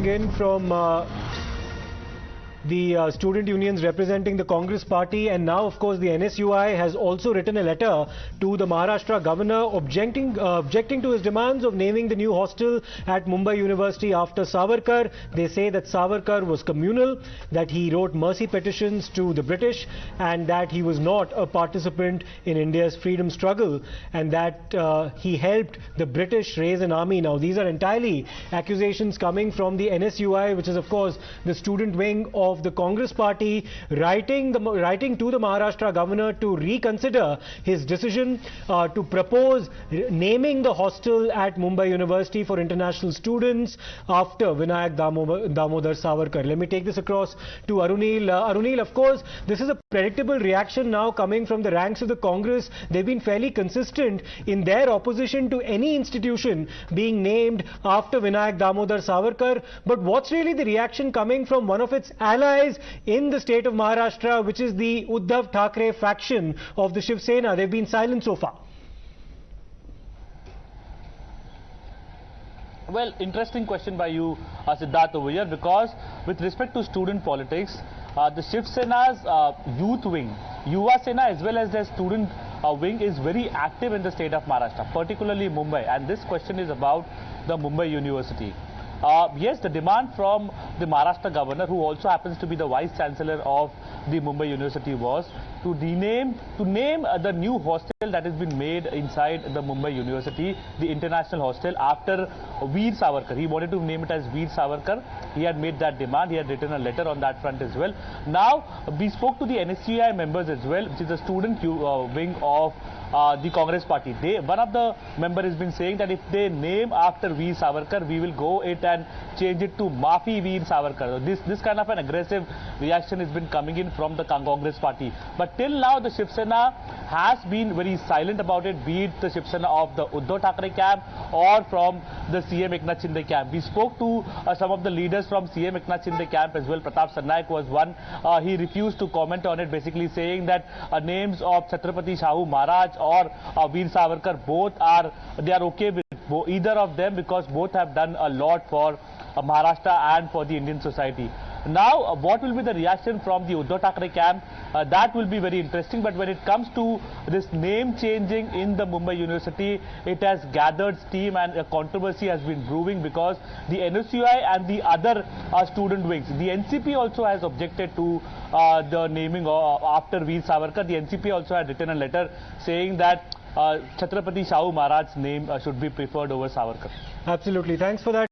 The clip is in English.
coming in from the student unions representing the Congress party, and now of course the NSUI has also written a letter to the Maharashtra governor objecting to his demands of naming the new hostel at Mumbai University after Savarkar. They say that Savarkar was communal, that he wrote mercy petitions to the British, and that he was not a participant in India's freedom struggle, and that he helped the British raise an army. Now these are entirely accusations coming from the NSUI, which is of course the student wing of the Congress party, writing to the Maharashtra governor to reconsider his decision to propose naming the hostel at Mumbai University for international students after Vinayak Damodar Savarkar. Let me take this across to Arunil. Arunil, of course, this is a predictable reaction now coming from the ranks of the Congress. They've been fairly consistent in their opposition to any institution being named after Vinayak Damodar Savarkar. But what's really the reaction coming from one of its allies in the state of Maharashtra, which is the Uddhav Thackeray faction of the Shiv Sena? They've been silent so far. Well, interesting question by you, Siddharth, over here, because with respect to student politics, the Shiv Sena's youth wing, Yuva Sena, as well as their student wing, is very active in the state of Maharashtra, particularly Mumbai. And this question is about the Mumbai University. Yes, the demand from the Maharashtra governor, who also happens to be the vice chancellor of the Mumbai University, was to name the new hostel that has been made inside the Mumbai University, the international hostel, after Veer Savarkar. He wanted to name it as Veer Savarkar. He had made that demand. He had written a letter on that front as well. Now, we spoke to the NSUI members as well, which is the student wing of the Congress party. One of the members has been saying that if they name after Veer Savarkar, we will go it and change it to Maafi Veer Savarkar. This kind of an aggressive reaction has been coming in from the Congress party. But till now, the Shiv Sena has been very silent about it, be it the Shiv Sena of the Uddhav Thackeray camp or from the CM Eknath Shinde camp. We spoke to some of the leaders from CM Eknath Shinde camp as well. Pratap Sarnaik was one. He refused to comment on it, basically saying that names of Chhatrapati Shahu Maharaj or Veer Savarkar, they are okay with either of them, because both have done a lot for Maharashtra and for the Indian society. Now, what will be the reaction from the Uddhav Thackeray camp? That will be very interesting. But when it comes to this name changing in the Mumbai University, it has gathered steam and a controversy has been brewing, because the NSUI and the other student wings, the NCP also has objected to the naming after Veer Savarkar. The NCP also had written a letter saying that Chhatrapati Shahu Maharaj's name should be preferred over Savarkar. Absolutely. Thanks for that.